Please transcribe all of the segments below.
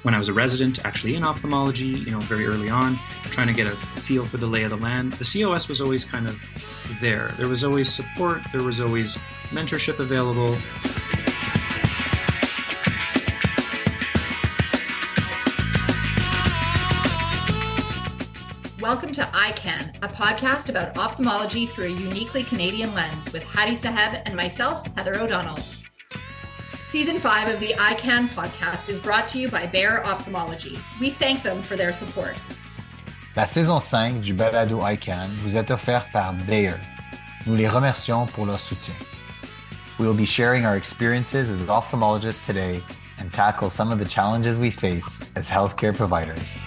when I was a resident actually in ophthalmology, very early on, trying to get a feel for the lay of the land. The COS was always kind of there. There was always support, there was always mentorship available. Welcome to EyeCan, a podcast about ophthalmology through a uniquely Canadian lens with Hadi Saheb and myself, Heather O'Donnell. Season 5 of the EyeCan podcast is brought to you by Bayer Ophthalmology. We thank them for their support. La saison 5 du balado EyeCan vous est offerte par Bayer. Nous les remercions pour leur soutien. We will be sharing our experiences as ophthalmologists today and tackle some of the challenges we face as healthcare providers.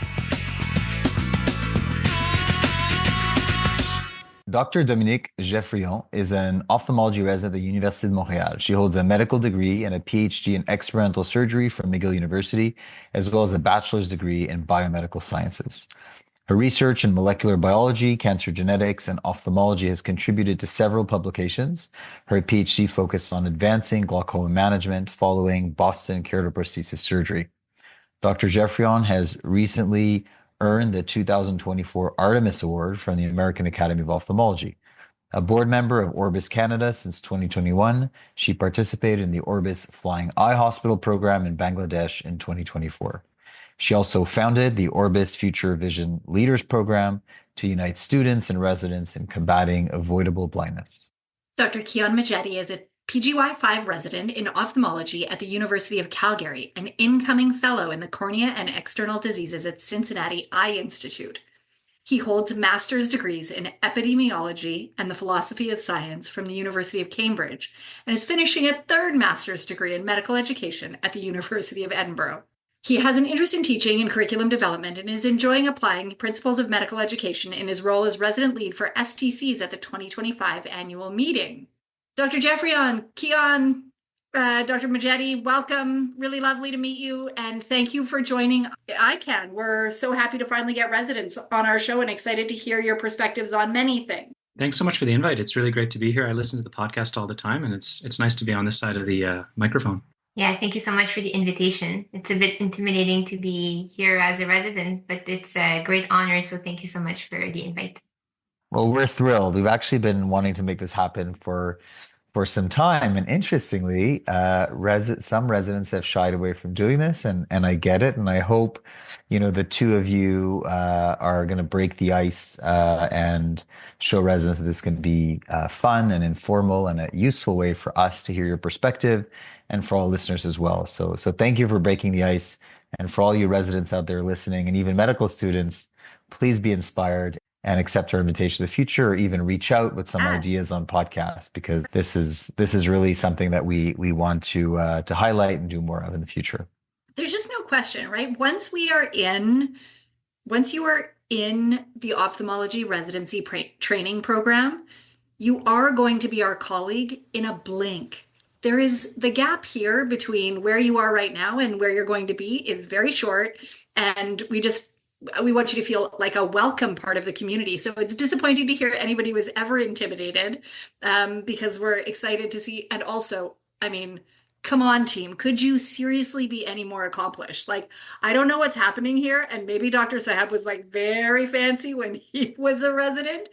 Dr. Dominique Geoffrion is an ophthalmology resident at the Université de Montréal. She holds a medical degree and a PhD in experimental surgery from McGill University, as well as a bachelor's degree in biomedical sciences. Her research in molecular biology, cancer genetics, and ophthalmology has contributed to several publications. Her PhD focused on advancing glaucoma management following Boston keratoprosthesis surgery. Dr. Geoffrion has recently earned the 2024 Artemis Award from the American Academy of Ophthalmology. A board member of Orbis Canada since 2021, she participated in the Orbis Flying Eye Hospital program in Bangladesh in 2024. She also founded the Orbis Future Vision Leaders Program to unite students and residents in combating avoidable blindness. Dr. Kian Madjedi is a PGY5 resident in ophthalmology at the University of Calgary, an incoming fellow in the Cornea and External Diseases at Cincinnati Eye Institute. He holds master's degrees in epidemiology and the philosophy of science from the University of Cambridge and is finishing a third master's degree in medical education at the University of Edinburgh. He has an interest in teaching and curriculum development and is enjoying applying principles of medical education in his role as resident lead for STCs at the 2025 annual meeting. Dr. Geoffrion, Kian, Dr. Madjedi, welcome. Really lovely to meet you. And thank you for joining EyeCan. We're so happy to finally get residents on our show and excited to hear your perspectives on many things. Thanks so much for the invite. It's really great to be here. I listen to the podcast all the time, and it's nice to be on this side of the microphone. Yeah, thank you so much for the invitation. It's a bit intimidating to be here as a resident, but it's a great honor. So thank you so much for the invite. Well, we're thrilled. We've actually been wanting to make this happen for some time. And interestingly, some residents have shied away from doing this, and I get it. And I hope, the two of you are going to break the ice and show residents that this can be fun and informal and a useful way for us to hear your perspective and for all listeners as well. So thank you for breaking the ice. And for all you residents out there listening and even medical students, please be inspired and accept our invitation to the future, or even reach out with some ideas on podcasts, because this is really something that we want to highlight and do more of in the future. There's just no question, right? Once you are in the ophthalmology residency training program, you are going to be our colleague in a blink. There is the gap here between where you are right now and where you're going to be is very short, and we want you to feel like a welcome part of the community. So it's disappointing to hear anybody was ever intimidated, because we're excited to see. And also, come on, team, could you seriously be any more accomplished? I don't know what's happening here. And maybe Dr. Saheb was very fancy when he was a resident,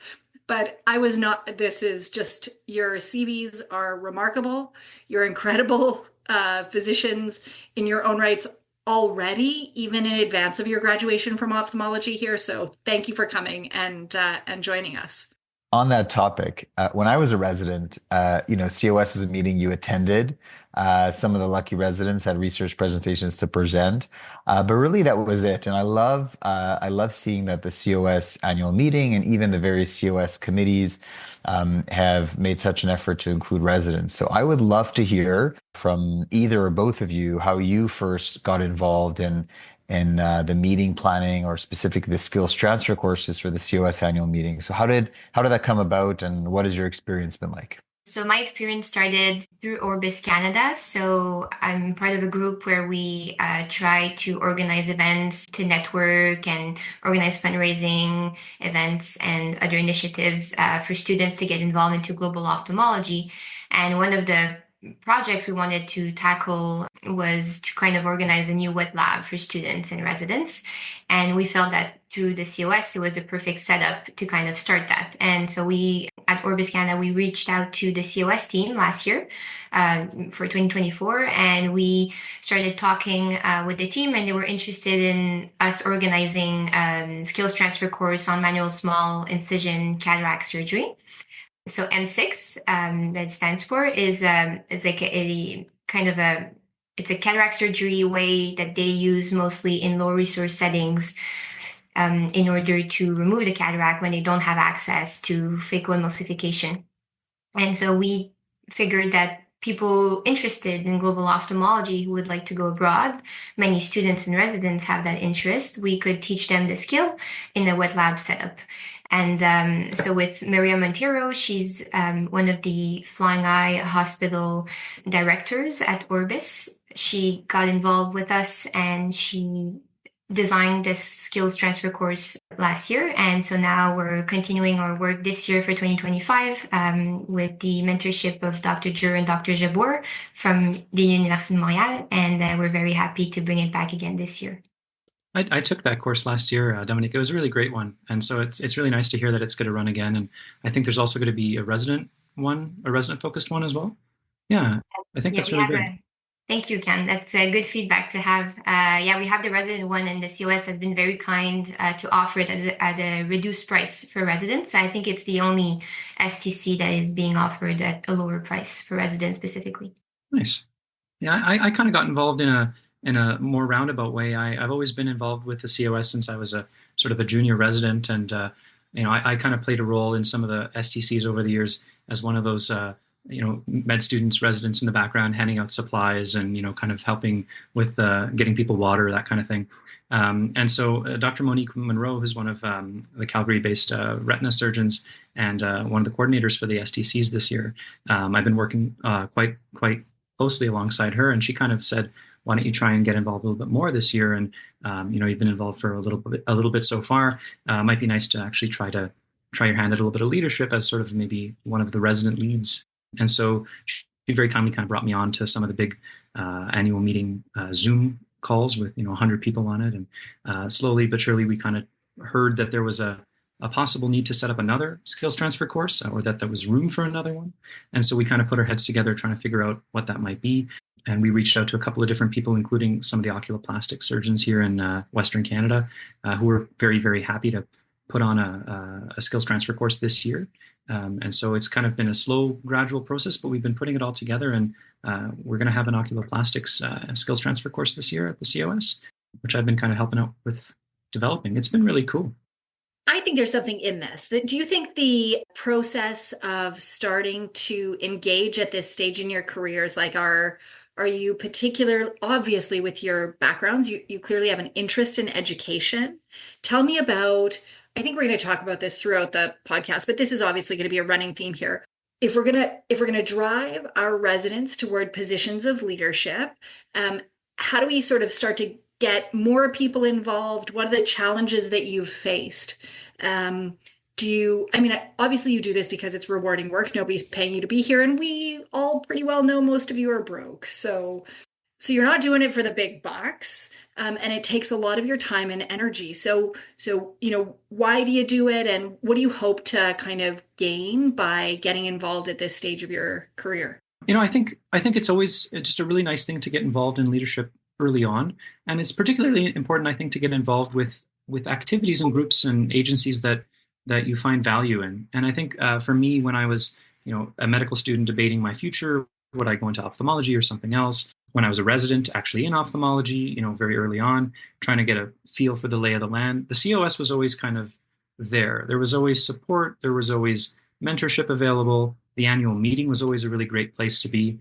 but I was not. This is just, your CVs are remarkable. You're incredible physicians in your own rights already, even in advance of your graduation from ophthalmology here. So thank you for coming and joining us. On that topic, when I was a resident, COS is a meeting you attended. Some of the lucky residents had research presentations to present, but really that was it. And I love seeing that the COS annual meeting and even the various COS committees have made such an effort to include residents. So I would love to hear from either or both of you how you first got involved in the meeting planning, or specifically the skills transfer courses for the COS annual meeting. So how did that come about, and what has your experience been like? So my experience started through Orbis Canada. So I'm part of a group where we try to organize events to network and organize fundraising events and other initiatives for students to get involved into global ophthalmology. And one of the projects we wanted to tackle was to kind of organize a new wet lab for students and residents. And we felt that through the COS, it was the perfect setup to kind of start that. And so we, at Orbis Canada, we reached out to the COS team last year for 2024, and we started talking with the team, and they were interested in us organizing skills transfer course on manual small incision cataract surgery. So M6, that stands for, is like a kind of a, it's a cataract surgery way that they use mostly in low resource settings in order to remove the cataract when they don't have access to phacoemulsification. And so we figured that people interested in global ophthalmology who would like to go abroad, many students and residents have that interest, we could teach them the skill in a wet lab setup. And so with Maria Montero, she's one of the Flying Eye Hospital directors at Orbis. She got involved with us and she designed this skills transfer course last year. And so now we're continuing our work this year for 2025 with the mentorship of Dr. Geoffrion and Dr. Jabor from the Université de Montréal. And we're very happy to bring it back again this year. I took that course last year, Dominique. It was a really great one. And so it's really nice to hear that it's going to run again. And I think there's also going to be a resident focused one as well. Yeah, I think that's really good. Thank you, Kian. That's good feedback to have. We have the resident one, and the COS has been very kind to offer it at a reduced price for residents. I think it's the only STC that is being offered at a lower price for residents specifically. Nice. Yeah, I kind of got involved in a more roundabout way. I've always been involved with the COS since I was a sort of a junior resident, and I kind of played a role in some of the STCs over the years as one of those med students, residents in the background, handing out supplies and kind of helping with getting people water, that kind of thing. And so Dr. Monique Monroe, who's one of the Calgary-based retina surgeons and one of the coordinators for the STCs this year, I've been working quite closely alongside her, and she kind of said, why don't you try and get involved a little bit more this year? And you've been involved for a little bit so far. Might be nice to actually try your hand at a little bit of leadership as sort of maybe one of the resident leads. And so she very kindly kind of brought me on to some of the big annual meeting Zoom calls with 100 people on it. And slowly but surely we kind of heard that there was a possible need to set up another skills transfer course, or that there was room for another one. And so we kind of put our heads together trying to figure out what that might be. And we reached out to a couple of different people, including some of the oculoplastic surgeons here in Western Canada, who were very, very happy to put on a skills transfer course this year. And so it's kind of been a slow, gradual process, but we've been putting it all together, and we're going to have an oculoplastics skills transfer course this year at the COS, which I've been kind of helping out with developing. It's been really cool. I think there's something in this. Do you think the process of starting to engage at this stage in your careers, like are you particular, obviously with your backgrounds, you clearly have an interest in education. Tell me about, I think we're going to talk about this throughout the podcast, but this is obviously going to be a running theme here. If we're going to drive our residents toward positions of leadership, how do we sort of start to get more people involved? What are the challenges that you've faced? Obviously you do this because it's rewarding work. Nobody's paying you to be here, and we all pretty well know most of you are broke. So you're not doing it for the big bucks. And it takes a lot of your time and energy. So, why do you do it? And what do you hope to kind of gain by getting involved at this stage of your career? I think it's always just a really nice thing to get involved in leadership early on. And it's particularly important, I think, to get involved with activities and groups and agencies that you find value in. And I think for me, when I was, a medical student debating my future, would I go into ophthalmology or something else? When I was a resident actually in ophthalmology, very early on, trying to get a feel for the lay of the land, the COS was always kind of there. There was always support. There was always mentorship available. The annual meeting was always a really great place to be.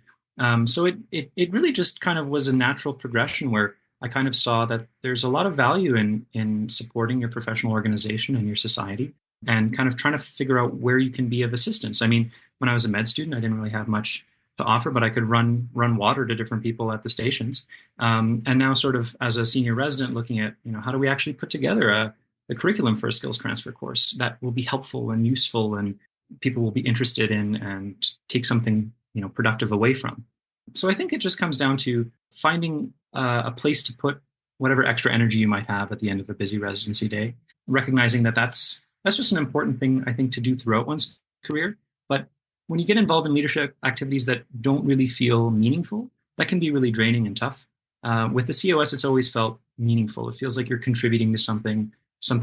So it really just kind of was a natural progression where I kind of saw that there's a lot of value in supporting your professional organization and your society, and kind of trying to figure out where you can be of assistance. I mean, when I was a med student, I didn't really have much to offer, but I could run water to different people at the stations. And now sort of as a senior resident looking at, how do we actually put together a curriculum for a skills transfer course that will be helpful and useful and people will be interested in and take something, productive away from. So I think it just comes down to finding a place to put whatever extra energy you might have at the end of a busy residency day, recognizing that that's just an important thing, I think, to do throughout one's career. But when you get involved in leadership activities that don't really feel meaningful, that can be really draining and tough. With the COS, it's always felt meaningful. It feels like you're contributing to something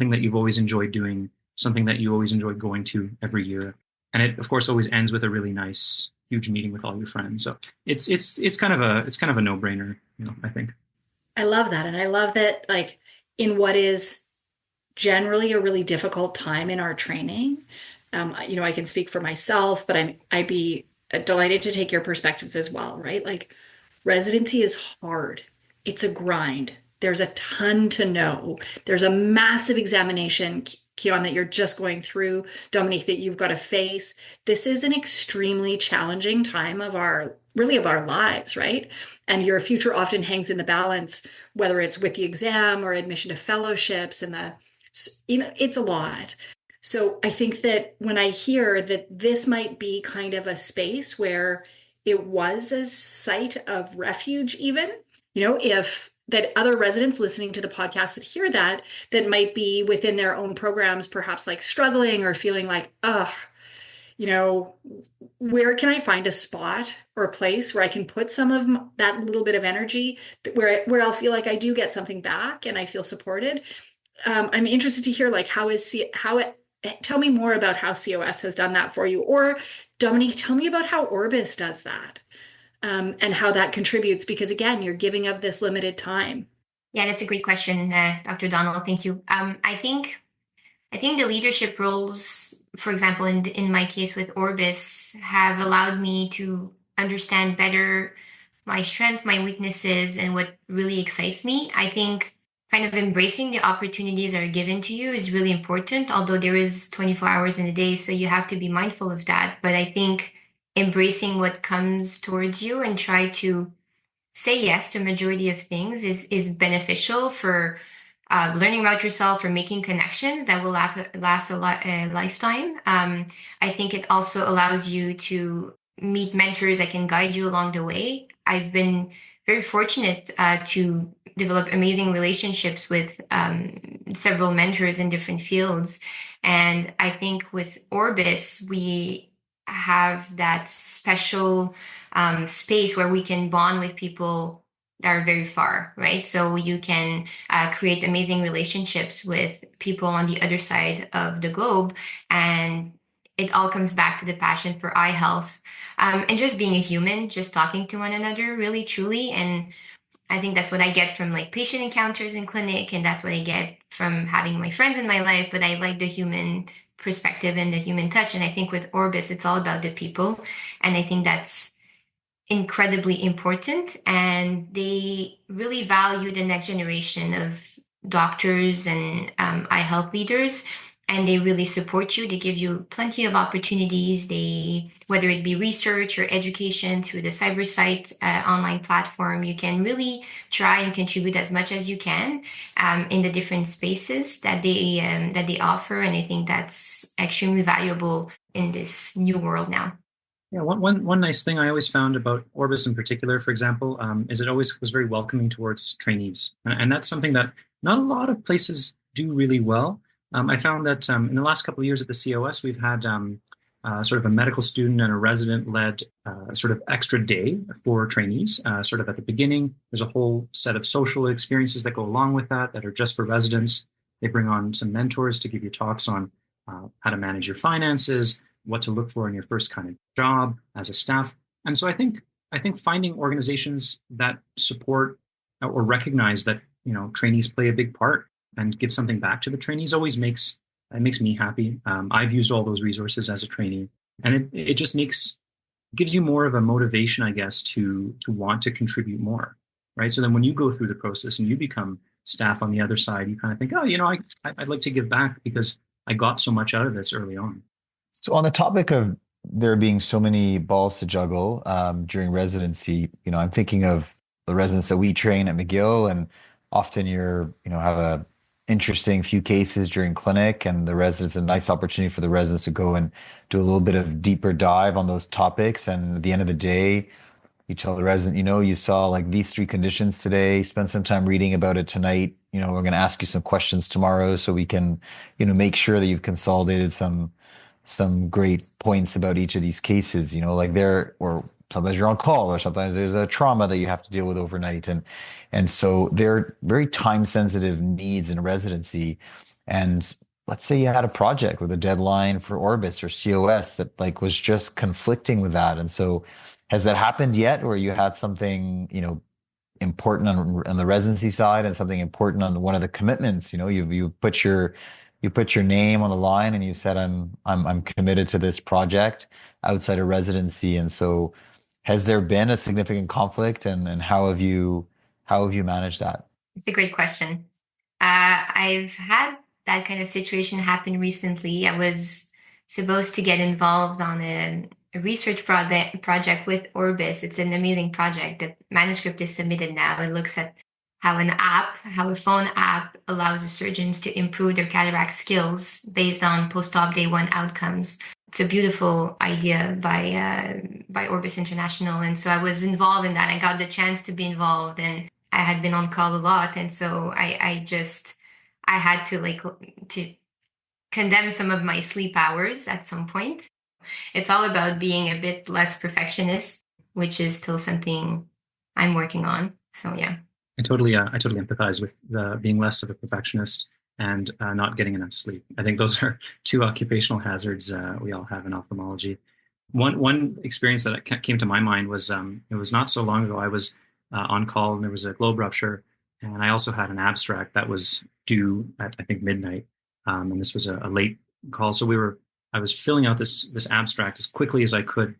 that you've always enjoyed doing, something that you always enjoyed going to every year. And it, of course, always ends with a really nice, huge meeting with all your friends. So it's kind of a no-brainer, I think. I love that. And I love that, like, in what is generally a really difficult time in our training, I can speak for myself, but I'd be delighted to take your perspectives as well, right? Like, residency is hard. It's a grind. There's a ton to know. There's a massive examination, Kian, that you're just going through, Dominique, that you've got to face. This is an extremely challenging time of our lives, right? And your future often hangs in the balance, whether it's with the exam or admission to fellowships and it's a lot. So I think that when I hear that this might be kind of a space where it was a site of refuge, even, if that other residents listening to the podcast that hear that might be within their own programs, perhaps like struggling or feeling like, ugh, where can I find a spot or a place where I can put some of that little bit of energy where I'll feel like I do get something back and I feel supported. I'm interested to hear, like, tell me more about how COS has done that for you, or Dominique, tell me about how Orbis does that, and how that contributes, because again, you're giving of this limited time. Yeah, that's a great question, Dr. Donald. Thank you. I think the leadership roles, for example, in my case with Orbis, have allowed me to understand better my strength, my weaknesses, and what really excites me. I think kind of embracing the opportunities that are given to you is really important, although there is 24 hours in a day, so you have to be mindful of that. But I think embracing what comes towards you and try to say yes to a majority of things is beneficial for learning about yourself, for making connections that will last a lifetime. I think it also allows you to meet mentors that can guide you along the way. I've been very fortunate to develop amazing relationships with several mentors in different fields. And I think with Orbis, we have that special space where we can bond with people that are very far, right? So you can create amazing relationships with people on the other side of the globe. And it all comes back to the passion for eye health, and just being a human, just talking to one another, really, truly. And I think that's what I get from like patient encounters in clinic, and that's what I get from having my friends in my life. But I like the human perspective and the human touch. And I think with Orbis, it's all about the people. And I think that's incredibly important. And they really value the next generation of doctors and eye health leaders. And they really support you. They give you plenty of opportunities. Whether it be research or education through the CyberSight online platform, you can really try and contribute as much as you can in the different spaces that they offer. And I think that's extremely valuable in this new world now. Yeah, one nice thing I always found about Orbis in particular, for example, is it always was very welcoming towards trainees, and that's something that not a lot of places do really well. I found that in the last couple of years at the COS, we've had sort of a medical student and a resident-led sort of extra day for trainees. Sort of at the beginning, there's a whole set of social experiences that go along with that are just for residents. They bring on some mentors to give you talks on how to manage your finances, what to look for in your first kind of job as a staff. And so I think finding organizations that support or recognize that trainees play a big part and give something back to the trainees always makes me happy. I've used all those resources as a trainee, and it just gives you more of a motivation, I guess, to want to contribute more, right? So then when you go through the process and you become staff on the other side, you kind of think, oh, I'd like to give back because I got so much out of this early on. So on the topic of there being so many balls to juggle during residency, I'm thinking of the residents that we train at McGill, and often have a interesting few cases during clinic, and the residents, a nice opportunity for the residents to go and do a little bit of deeper dive on those topics. And at the end of the day, You tell the resident, you saw like these three conditions today, spend some time reading about it tonight. We're going to ask you some questions tomorrow so we can, make sure that you've consolidated some great points about each of these cases, like or sometimes you're on call, or sometimes there's a trauma that you have to deal with overnight. And so they're very time sensitive needs in residency. And let's say you had a project with a deadline for Orbis or COS that like was just conflicting with that. And so has that happened yet, or you had something, important on the residency side and something important on one of the commitments? You put your name on the line and you said, I'm committed to this project outside of residency. And so has there been a significant conflict, and how have you managed that? It's a great question. I've had that kind of situation happen recently. I was supposed to get involved on a research project with Orbis. It's an amazing project. The manuscript is submitted now. It looks at how a phone app allows the surgeons to improve their cataract skills based on post-op day one outcomes. It's a beautiful idea by Orbis International. And so I was involved in that. I got the chance to be involved, and I had been on call a lot. And so I had to condemn some of my sleep hours at some point. It's all about being a bit less perfectionist, which is still something I'm working on. So yeah. I totally empathize with being less of a perfectionist and not getting enough sleep. I think those are two occupational hazards we all have in ophthalmology. One experience that came to my mind was it was not so long ago. I was on call and there was a globe rupture, and I also had an abstract that was due at I think midnight, and this was a late call. So I was filling out this abstract as quickly as I could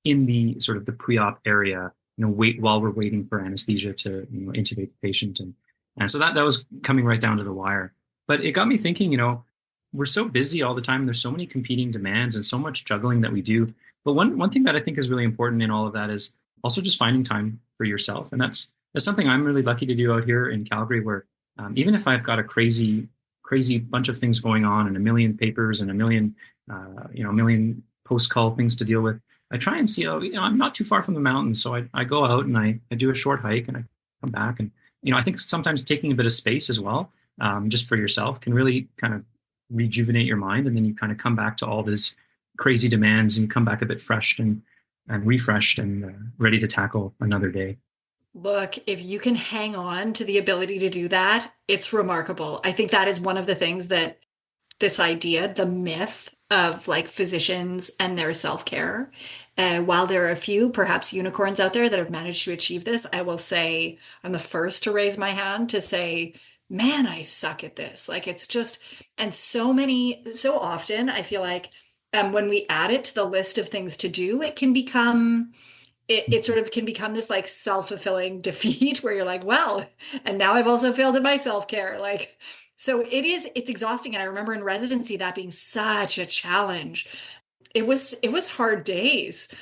in the sort of the pre-op area, wait while we're waiting for anesthesia to intubate the patient, and so that was coming right down to the wire. But it got me thinking, we're so busy all the time. There's so many competing demands and so much juggling that we do. But one thing that I think is really important in all of that is also just finding time for yourself, and that's something I'm really lucky to do out here in Calgary, where even if I've got a crazy bunch of things going on and a million papers and a million post-call things to deal with, I try and see, I'm not too far from the mountain. So I go out and I do a short hike and I come back. And, I think sometimes taking a bit of space as well, just for yourself, can really kind of rejuvenate your mind. And then you kind of come back to all these crazy demands and you come back a bit fresh and refreshed and ready to tackle another day. Look, if you can hang on to the ability to do that, it's remarkable. I think that is one of the things that this idea, the myth of like physicians and their self-care. While there are a few, perhaps unicorns out there that have managed to achieve this, I will say I'm the first to raise my hand to say, man, I suck at this. Like it's just, and so often I feel like when we add it to the list of things to do, it can become it sort of can become this like self-fulfilling defeat where you're like, well, and now I've also failed at my self-care. Like, so it's exhausting. And I remember in residency, that being such a challenge. It was hard days.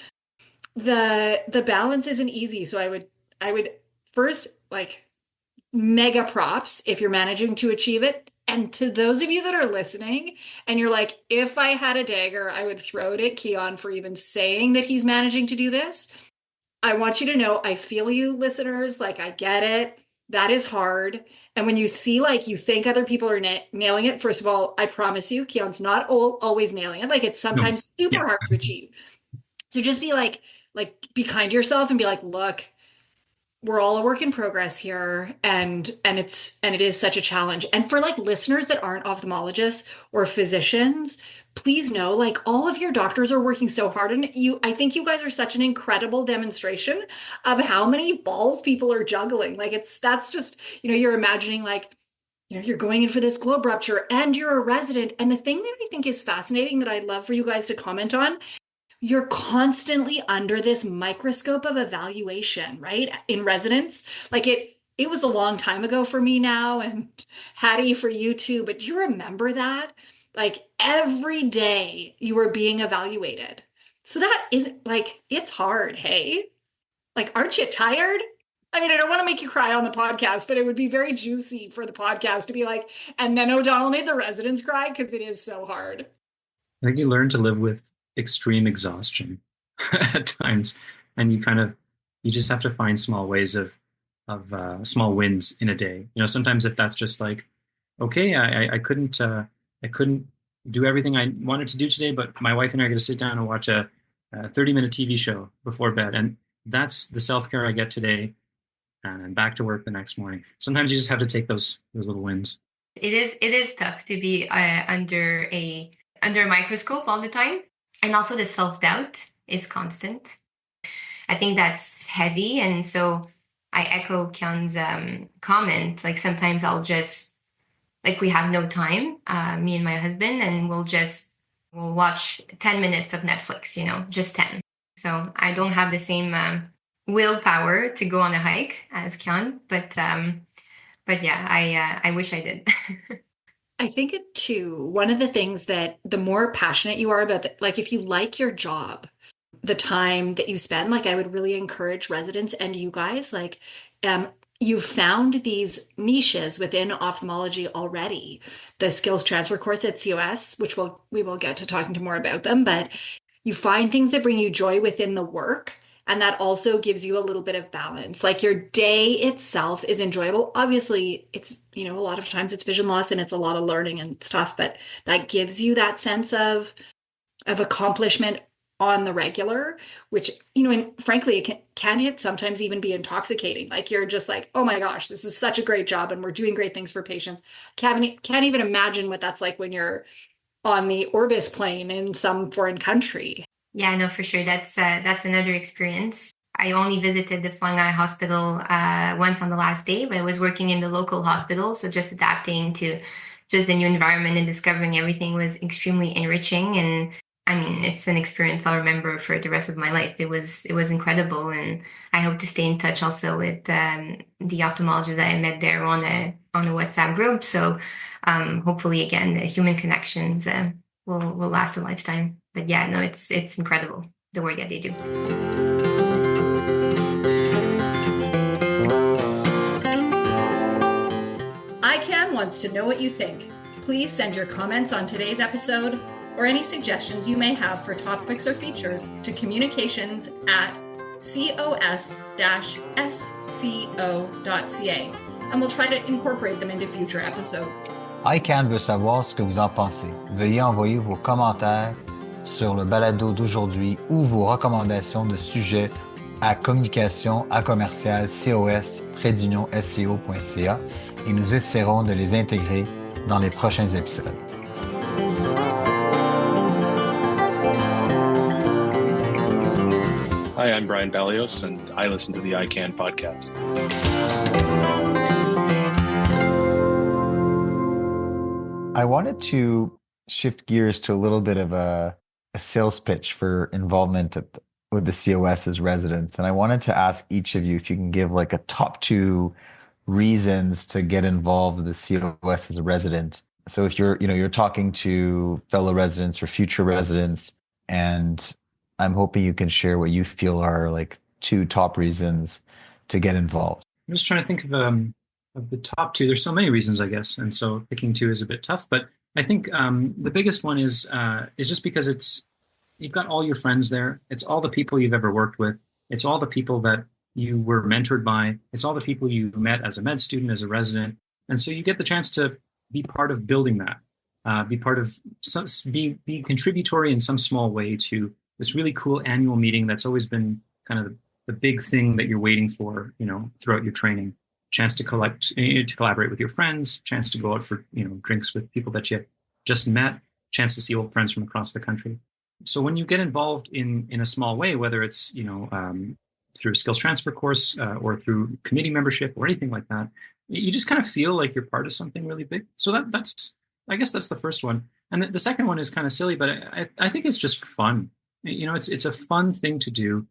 The balance isn't easy. So I would first like mega props if you're managing to achieve it. And to those of you that are listening and you're like, if I had a dagger, I would throw it at Kian for even saying that he's managing to do this. I want you to know, I feel you, listeners. Like, I get it. That is hard. And when you see, like, you think other people are nailing it, first of all, I promise you, Kian's not always nailing it. Like, it's sometimes super hard to achieve. So just be be kind to yourself and be like, look, we're all a work in progress here. And it is such a challenge. And for like listeners that aren't ophthalmologists or physicians, please know, like all of your doctors are working so hard. And I think you guys are such an incredible demonstration of how many balls people are juggling. Like that's just, you're imagining like, you're going in for this globe rupture and you're a resident. And the thing that I think is fascinating that I'd love for you guys to comment on, you're constantly under this microscope of evaluation, right? In residence. Like it was a long time ago for me now, and Hattie for you too, but do you remember that? Like every day you were being evaluated. So that is like, it's hard, hey? Like, aren't you tired? I mean, I don't want to make you cry on the podcast, but it would be very juicy for the podcast to be like, and then O'Donnell made the residents cry because it is so hard. I think you learn to live with extreme exhaustion at times, and you kind of you just have to find small ways of small wins in a day. Sometimes if that's just like, okay, I couldn't do everything I wanted to do today, but my wife and I are going to sit down and watch a 30-minute TV show before bed, and that's the self-care I get today, and I'm back to work the next morning. Sometimes you just have to take those little wins. It is tough to be under a microscope all the time, and also the self-doubt is constant. I think that's heavy, and so I echo Kian's comment. Like sometimes I'll just like we have no time, me and my husband, and we'll watch 10 minutes of Netflix, just 10. So I don't have the same willpower to go on a hike as Kian, but yeah, I wish I did. I think it too, one of the things that the more passionate you are about, like if you like your job, the time that you spend, like I would really encourage residents and you guys, like you've found these niches within ophthalmology already. The skills transfer course at COS, which we will get to talking to more about them, but you find things that bring you joy within the work. And that also gives you a little bit of balance. Like your day itself is enjoyable. Obviously, it's, a lot of times it's vision loss and it's a lot of learning and stuff, but that gives you that sense of accomplishment on the regular, which, and frankly, it can sometimes even be intoxicating. Like you're just like, oh my gosh, this is such a great job and we're doing great things for patients. Can't even imagine what that's like when you're on the Orbis plane in some foreign country. Yeah, no, for sure. That's another experience. I only visited the Flying Eye Hospital once on the last day, but I was working in the local hospital, so just adapting to just the new environment and discovering everything was extremely enriching. And I mean, it's an experience I'll remember for the rest of my life. It was incredible, and I hope to stay in touch also with the ophthalmologists that I met there on a WhatsApp group. So hopefully, again, the human connections will last a lifetime. But yeah, no, it's incredible the work that they do. EyeCan wants to know what you think. Please send your comments on today's episode or any suggestions you may have for topics or features to communications@cos-sco.ca, and we'll try to incorporate them into future episodes. EyeCan veut savoir ce que vous en pensez. Veuillez envoyer vos commentaires sur le balado d'aujourd'hui ou vos recommandations de sujets à communication@cos-sco.ca et nous essaierons de les intégrer dans les prochains épisodes. Hi, I'm Brian Balios, and I listen to the EyeCan podcast. I wanted to shift gears to a little bit of a sales pitch for involvement with the COS as residents. And I wanted to ask each of you if you can give like a top 2 reasons to get involved with the COS as a resident. So if you're talking to fellow residents or future residents, and I'm hoping you can share what you feel are like 2 top reasons to get involved. I'm just trying to think of the top 2. There's so many reasons, I guess, and so picking 2 is a bit tough. But I think the biggest one is just because you've got all your friends there. It's all the people you've ever worked with. It's all the people that you were mentored by. It's all the people you met as a med student, as a resident, and so you get the chance to be part of building that, be part of be contributory in some small way to this really cool annual meeting that's always been kind of the big thing that you're waiting for, throughout your training. Chance to collaborate with your friends, chance to go out for, drinks with people that you just met, chance to see old friends from across the country. So when you get involved in a small way, whether it's, through a skills transfer course or through committee membership or anything like that, you just kind of feel like you're part of something really big. So that's I guess that's the first one. And the second one is kind of silly, but I think it's just fun. It's a fun thing to do.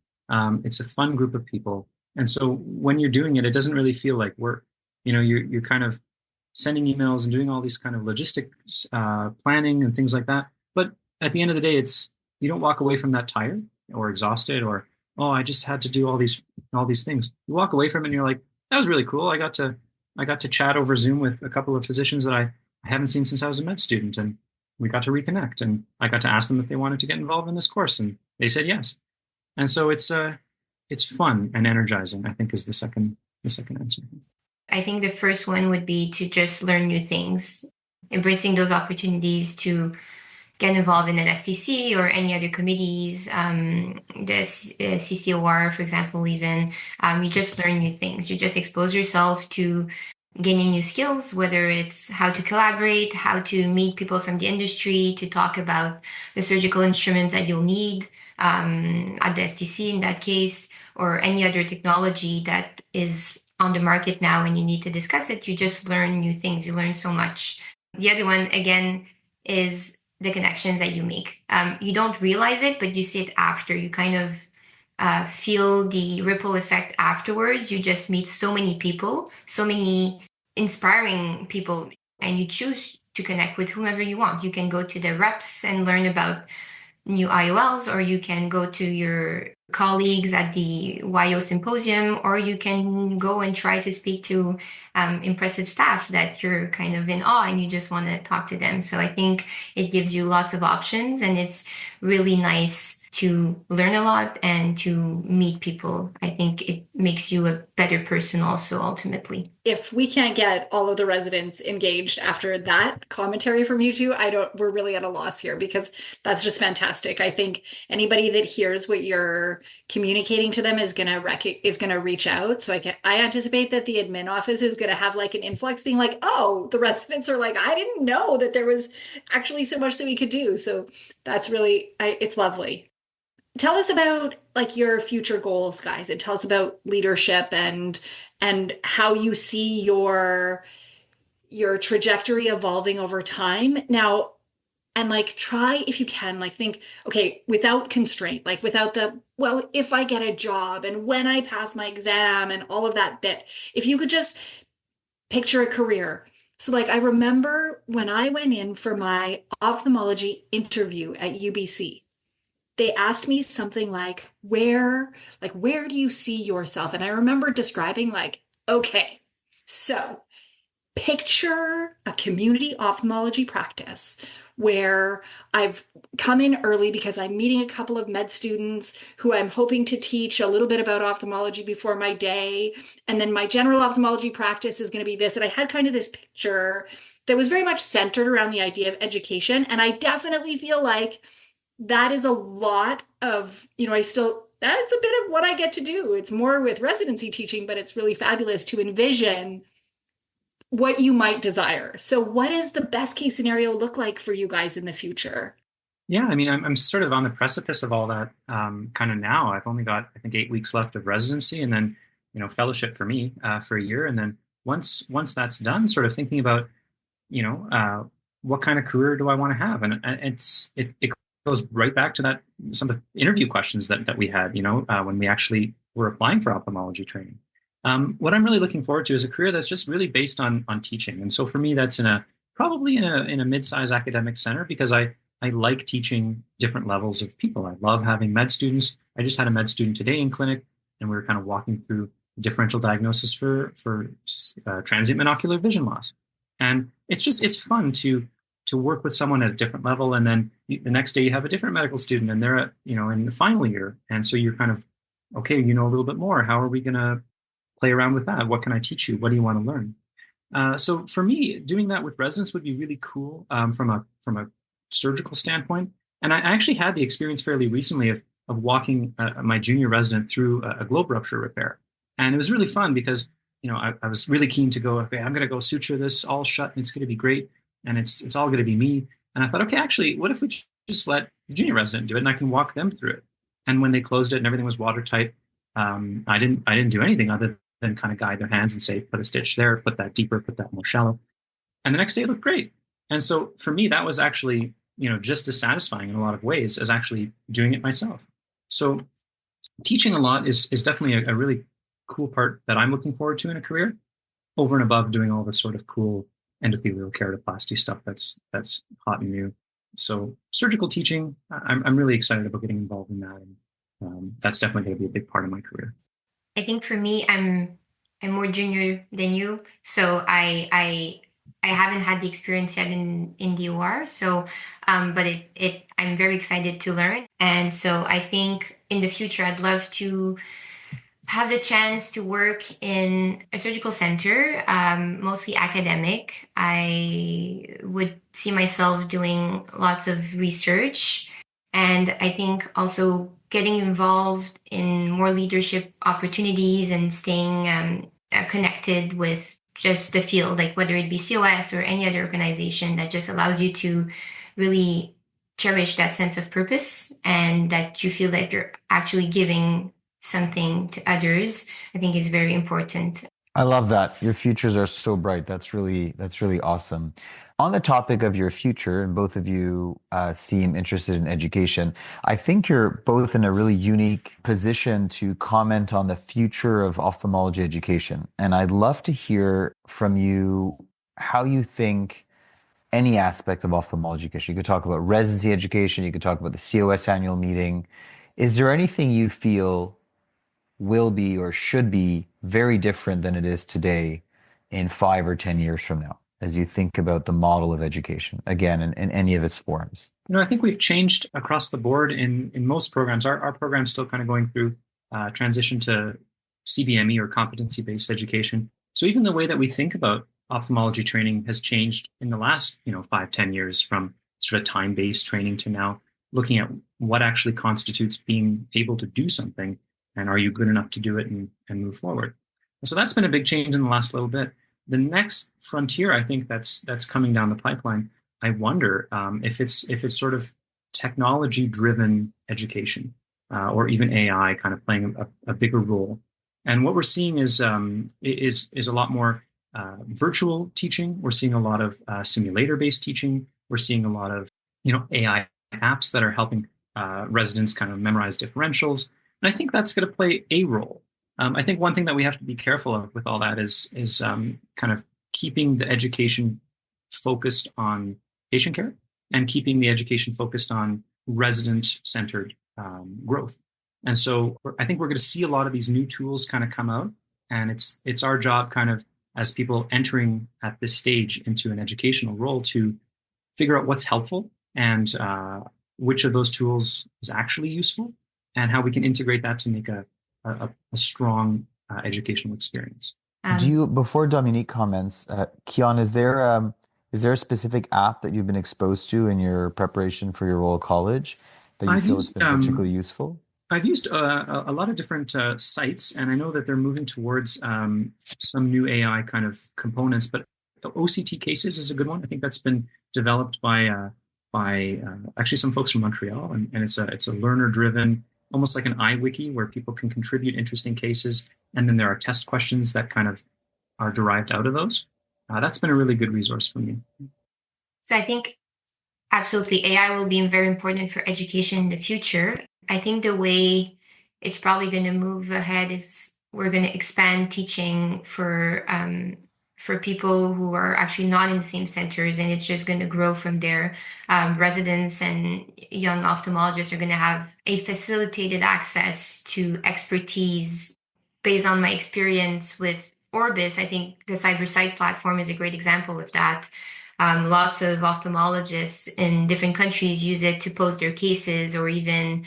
It's a fun group of people. And so when you're doing it, it doesn't really feel like work. You're kind of sending emails and doing all these kind of logistics, planning and things like that. But at the end of the day, you don't walk away from that tired or exhausted or, oh, I just had to do all these things. You walk away from it and you're like, that was really cool. I got to chat over Zoom with a couple of physicians that I haven't seen since I was a med student, and we got to reconnect, and I got to ask them if they wanted to get involved in this course, and they said yes. And so it's it's fun and energizing, I think, is the second answer. I think the first one would be to just learn new things, embracing those opportunities to get involved in an STC or any other committees, the CCOR, for example, even. You just learn new things. You just expose yourself to gaining new skills, whether it's how to collaborate, how to meet people from the industry, to talk about the surgical instruments that you'll need at the STC in that case, or any other technology that is on the market now and you need to discuss it. You just learn new things. You learn so much. The other one, again, is the connections that you make. You don't realize it, but you see it after. You kind of feel the ripple effect afterwards. You just meet so many people, so many inspiring people, and you choose to connect with whomever you want. You can go to the reps and learn about new IOLs, or you can go to your colleagues at the YO symposium, or you can go and try to speak to impressive staff that you're kind of in awe and you just want to talk to them. So I think it gives you lots of options, and it's really nice to learn a lot and to meet people. I think it makes you a better person also, ultimately. If we can't get all of the residents engaged after that commentary from you two, we're really at a loss here, because that's just fantastic. I think anybody that hears what you're communicating to them is gonna reach out. So I anticipate that the admin office is gonna have like an influx being like, oh, the residents are like, I didn't know that there was actually so much that we could do. So that's really, it's lovely. Tell us about like your future goals, guys, and tell us about leadership and how you see your trajectory evolving over time. Now, and like try, if you can, like think, okay, without constraint, like without well, if I get a job and when I pass my exam and all of that bit, if you could just picture a career. So like I remember when I went in for my ophthalmology interview at UBC, they asked me something like, where do you see yourself? And I remember describing like, okay, so picture a community ophthalmology practice where I've come in early because I'm meeting a couple of med students who I'm hoping to teach a little bit about ophthalmology before my day. And then my general ophthalmology practice is going to be this. And I had kind of this picture that was very much centered around the idea of education. And I definitely feel like that is a lot of, that's a bit of what I get to do. It's more with residency teaching, but it's really fabulous to envision what you might desire. So what does the best case scenario look like for you guys in the future? Yeah, I mean, I'm sort of on the precipice of all that kind of now. I've only got, I think, 8 weeks left of residency, and then, fellowship for me for a year. And then once that's done, sort of thinking about, what kind of career do I want to have? And it goes right back to some of the interview questions that we had, when we actually were applying for ophthalmology training. What I'm really looking forward to is a career that's just really based on teaching. And so for me, that's probably in a mid-sized academic center, because I like teaching different levels of people. I love having med students. I just had a med student today in clinic, and we were kind of walking through differential diagnosis for transient monocular vision loss. And it's fun to work with someone at a different level. And then the next day you have a different medical student, and they're in the final year. And so you're kind of, okay, a little bit more. How are we going to play around with that? What can I teach you? What do you want to learn? So for me, doing that with residents would be really cool from a surgical standpoint. And I actually had the experience fairly recently of walking my junior resident through a globe rupture repair. And it was really fun because, I was really keen to go, okay, I'm going to go suture this all shut, and it's going to be great. And it's all going to be me. And I thought, okay, actually, what if we just let the junior resident do it, and I can walk them through it? And when they closed it and everything was watertight, I didn't do anything other than kind of guide their hands and say, put a stitch there, put that deeper, put that more shallow. And the next day it looked great. And so for me, that was actually, just as satisfying in a lot of ways as actually doing it myself. So teaching a lot is definitely a really cool part that I'm looking forward to in a career, over and above doing all the sort of cool endothelial keratoplasty stuff that's hot and new. So surgical teaching, I'm really excited about getting involved in that. And that's definitely going to be a big part of my career. I think for me, I'm more junior than you, so I haven't had the experience yet in the OR. So, but I'm very excited to learn, and so I think in the future I'd love to have the chance to work in a surgical center, mostly academic. I would see myself doing lots of research, and I think also getting involved in more leadership opportunities and staying connected with just the field, like whether it be COS or any other organization that just allows you to really cherish that sense of purpose and that you feel that you're actually giving something to others, I think is very important. I love that. Your futures are so bright. That's really awesome. On the topic of your future, and both of you seem interested in education, I think you're both in a really unique position to comment on the future of ophthalmology education. And I'd love to hear from you how you think any aspect of ophthalmology education. You could talk about residency education, you could talk about the COS annual meeting. Is there anything you feel will be or should be very different than it is today in 5 or 10 years from now, as you think about the model of education, again, in any of its forms? I think we've changed across the board in most programs. Our program's still kind of going through transition to CBME or competency-based education. So even the way that we think about ophthalmology training has changed in the last, 5-10 years, from sort of time-based training to now looking at what actually constitutes being able to do something, and are you good enough to do it and move forward. And so that's been a big change in the last little bit. The next frontier, I think that's coming down the pipeline, I wonder if it's sort of technology-driven education or even AI kind of playing a bigger role. And what we're seeing is a lot more virtual teaching. We're seeing a lot of simulator-based teaching. We're seeing a lot of AI apps that are helping residents kind of memorize differentials. And I think that's going to play a role. I think one thing that we have to be careful of with all that is kind of keeping the education focused on patient care and keeping the education focused on resident-centered growth. And so I think we're going to see a lot of these new tools kind of come out, and it's our job kind of as people entering at this stage into an educational role to figure out what's helpful and which of those tools is actually useful and how we can integrate that to make a strong educational experience. Do you, before Dominique comments, Kian, is there a specific app that you've been exposed to in your preparation for your role at college that you feel has been particularly useful? I've used a lot of different sites, and I know that they're moving towards some new AI kind of components, but OCT Cases is a good one. I think that's been developed by actually some folks from Montreal, and it's a learner-driven, almost like an iWiki, where people can contribute interesting cases, and then there are test questions that kind of are derived out of those. That's been a really good resource for me. So I think absolutely AI will be very important for education in the future. I think the way it's probably going to move ahead is we're going to expand teaching for people who are actually not in the same centers, and it's just going to grow from there. Residents and young ophthalmologists are going to have a facilitated access to expertise. Based on my experience with Orbis, I think the CyberSight platform is a great example of that. Lots of ophthalmologists in different countries use it to post their cases or even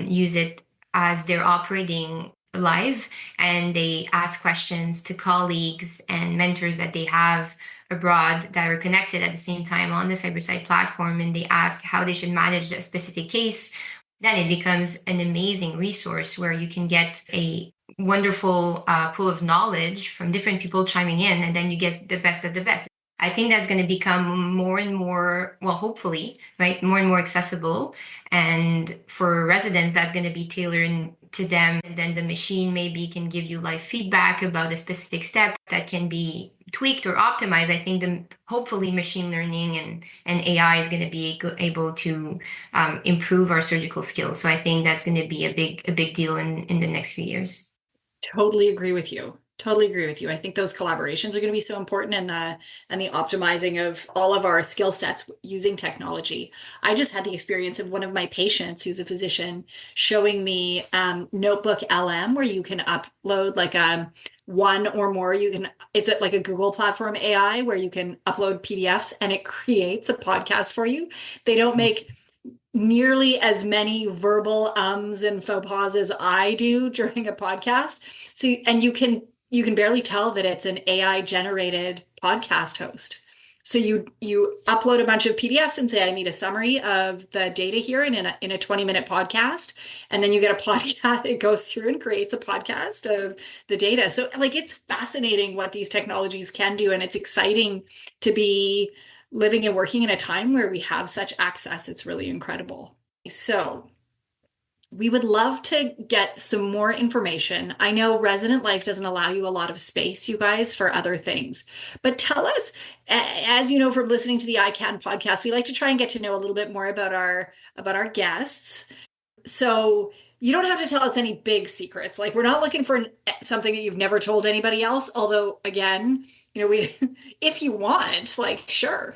use it as they're operating live, and they ask questions to colleagues and mentors that they have abroad that are connected at the same time on the CyberSight platform, and they ask how they should manage a specific case. Then it becomes an amazing resource where you can get a wonderful pool of knowledge from different people chiming in, and then you get the best of the best. I think that's going to become more and more, well, hopefully, right, more and more accessible. And for residents, that's going to be tailored to them. And then the machine maybe can give you live feedback about a specific step that can be tweaked or optimized. I think hopefully machine learning and AI is going to be able to improve our surgical skills. So I think that's going to be a big deal in the next few years. Totally agree with you. Totally agree with you. I think those collaborations are going to be so important, and the optimizing of all of our skill sets using technology. I just had the experience of one of my patients who's a physician showing me Notebook LM, where you can upload like one or more. It's like a Google platform AI where you can upload PDFs and it creates a podcast for you. They don't make nearly as many verbal ums and faux pas as I do during a podcast. So, and you can barely tell that it's an AI generated podcast host. So you upload a bunch of PDFs and say, I need a summary of the data here in a 20-minute podcast. And then you get a podcast, it goes through and creates a podcast of the data. So like it's fascinating what these technologies can do. And it's exciting to be living and working in a time where we have such access. It's really incredible. So we would love to get some more information. I know resident life doesn't allow you a lot of space, you guys, for other things. But tell us, as you know from listening to the EyeCan podcast, we like to try and get to know a little bit more about our guests. So you don't have to tell us any big secrets. Like we're not looking for something that you've never told anybody else. Although, again, we if you want, like, sure.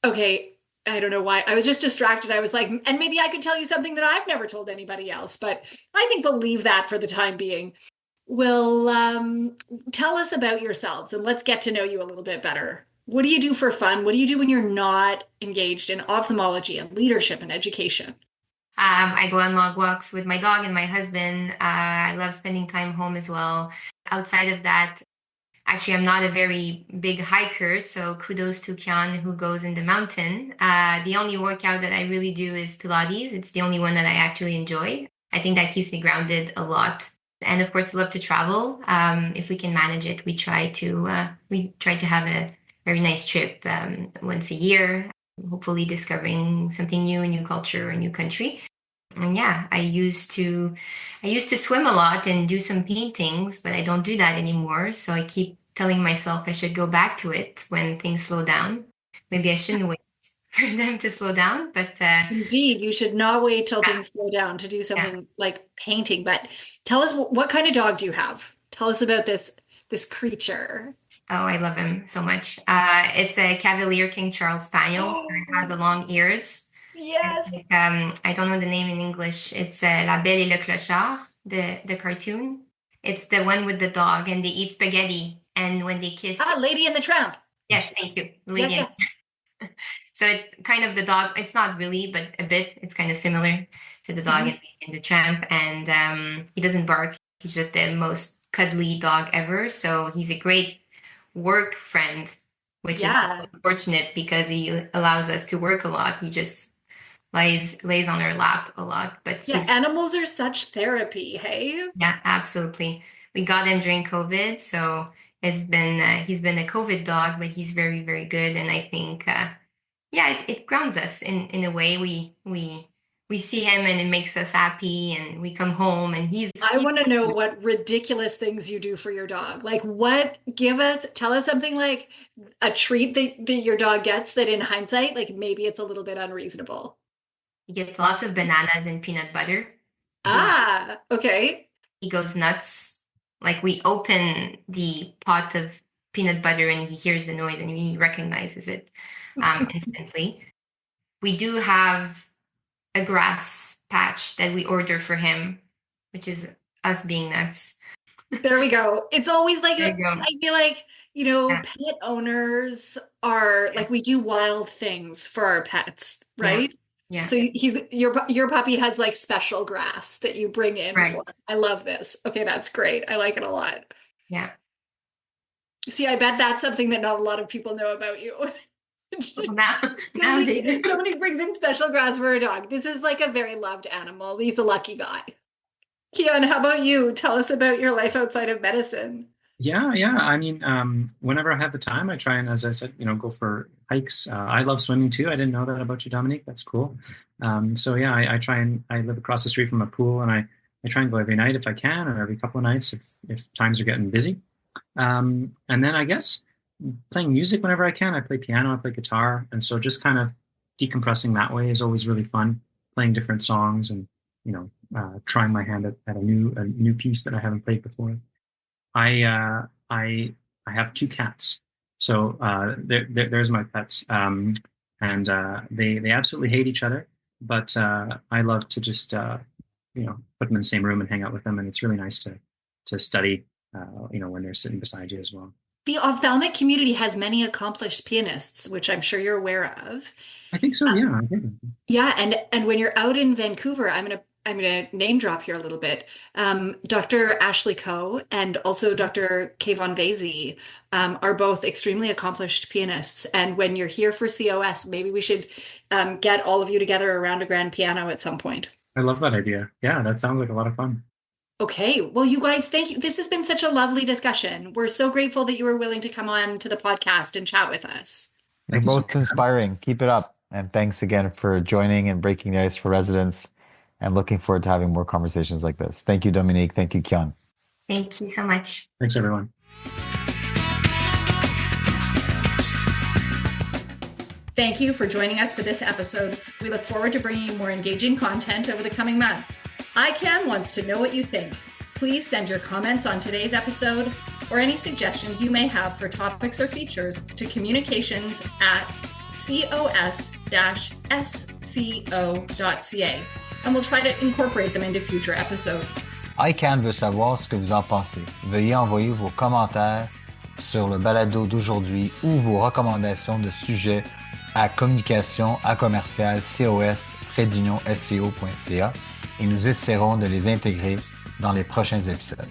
Okay. I don't know why. I was just distracted. I was like, and maybe I could tell you something that I've never told anybody else, but I think we'll leave that for the time being. Well, tell us about yourselves and let's get to know you a little bit better. What do you do for fun? What do you do when you're not engaged in ophthalmology and leadership and education? I go on long walks with my dog and my husband. I love spending time home as well. Outside of that, actually, I'm not a very big hiker, so kudos to Kian who goes in the mountain. The only workout that I really do is Pilates. It's the only one that I actually enjoy. I think that keeps me grounded a lot. And of course, love to travel. If we can manage it, we try to have a very nice trip once a year, hopefully discovering something new, a new culture, a new country. And yeah, I used to swim a lot and do some paintings, but I don't do that anymore. So I keep telling myself I should go back to it when things slow down. Maybe I shouldn't wait for them to slow down, but Indeed, you should not wait till things slow down to do something like painting. But tell us, what kind of dog do you have? Tell us about this creature. Oh, I love him so much. It's a Cavalier King Charles Spaniel, so it has the long ears. Yes. I don't know the name in English. It's La Belle et le Clochard, the cartoon. It's the one with the dog and they eat spaghetti and when they kiss. Ah, Lady and the Tramp. Yes, thank you. Lady yes. So it's kind of the dog. It's not really, but a bit. It's kind of similar to the dog in the Tramp. And he doesn't bark. He's just the most cuddly dog ever. So he's a great work friend, which is unfortunate because he allows us to work a lot. He just lays on our lap a lot. But animals are such therapy, hey? Yeah, absolutely. We got him during COVID, so he's been a COVID dog, but he's very, very good. And I think it grounds us in a way. We see him and it makes us happy and we come home and I want to know what ridiculous things you do for your dog. Like tell us something like a treat that your dog gets that in hindsight, like maybe it's a little bit unreasonable. He gets lots of bananas and peanut butter. Okay. He goes nuts. Like we open the pot of peanut butter and he hears the noise and he recognizes it instantly. We do have a grass patch that we order for him, which is us being nuts. There we go. It's always like, I feel like, pet owners are like, we do wild things for our pets, right? Yeah. So your puppy has like special grass that you bring in. Right. I love this. Okay, that's great. I like it a lot. Yeah. See, I bet that's something that not a lot of people know about you. Now they do. Somebody brings in special grass for a dog. This is like a very loved animal. He's a lucky guy. Kian, how about you? Tell us about your life outside of medicine. Yeah. I mean, whenever I have the time, I try and, as I said, go for hikes. I love swimming too. I didn't know that about you, Dominique. That's cool. So yeah, I try and I live across the street from a pool, and I try and go every night if I can, or every couple of nights if times are getting busy. And then I guess playing music whenever I can. I play piano, I play guitar, and so just kind of decompressing that way is always really fun. Playing different songs and trying my hand at a new piece that I haven't played before. I have 2 cats, so there's my pets, and they absolutely hate each other. But I love to just put them in the same room and hang out with them, and it's really nice to study when they're sitting beside you as well. The ophthalmic community has many accomplished pianists, which I'm sure you're aware of. I think so. Yeah. I think. Yeah, and when you're out in Vancouver, I'm gonna name drop here a little bit. Dr. Ashley Coe and also Dr. Kayvon Vasey are both extremely accomplished pianists. And when you're here for COS, maybe we should get all of you together around a grand piano at some point. I love that idea. Yeah, that sounds like a lot of fun. Okay, well, you guys, thank you. This has been such a lovely discussion. We're so grateful that you were willing to come on to the podcast and chat with us. You're Thank you so both much. inspiring. Keep it up. And thanks again for joining and breaking the ice for residents, and looking forward to having more conversations like this. Thank you, Dominique. Thank you, Kian. Thank you so much. Thanks, everyone. Thank you for joining us for this episode. We look forward to bringing you more engaging content over the coming months. EyeCan wants to know what you think. Please send your comments on today's episode or any suggestions you may have for topics or features to communications@cos-sco.ca, and we'll try to incorporate them into future episodes. EyeCan veut savoir ce que vous en pensez. Veuillez envoyer vos commentaires sur le balado d'aujourd'hui ou vos recommandations de sujets à communication@cos-sco.ca et nous essaierons de les intégrer dans les prochains épisodes.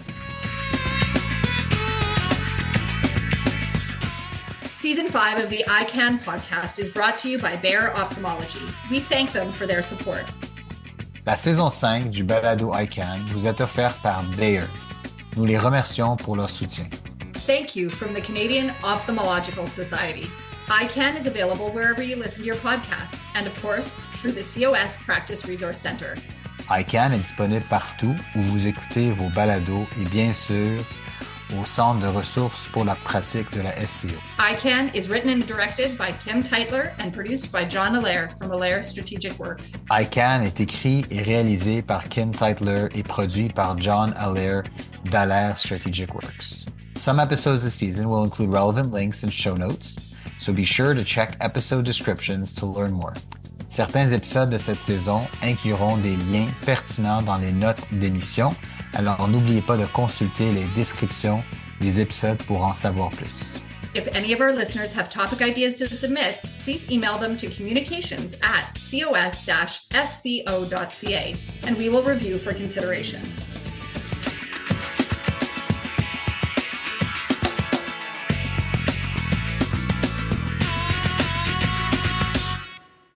Season 5 of the EyeCan podcast is brought to you by Bayer Ophthalmology. We thank them for their support. La saison 5 du balado EyeCan vous est offerte par Bayer. Nous les remercions pour leur soutien. Thank you from the Canadian Ophthalmological Society. EyeCan is available wherever you listen to your podcasts and, of course, through the COS Practice Resource Center. EyeCan est disponible partout où vous écoutez vos balados et bien sûr au Centre de ressources pour la pratique de la SCO. EyeCan is written and directed by Kim Teitler and produced by John Allaire from Allaire Strategic Works. EyeCan est écrit et réalisé par Kim Teitler et produit par John Allaire d'Allaire Strategic Works. Some episodes this season will include relevant links and show notes, so be sure to check episode descriptions to learn more. Certains épisodes de cette saison incluront des liens pertinents dans les notes d'émission, alors n'oubliez pas de consulter les descriptions des épisodes pour en savoir plus. If any of our listeners have topic ideas to submit, please email them to communications@cos-sco.ca and we will review for consideration.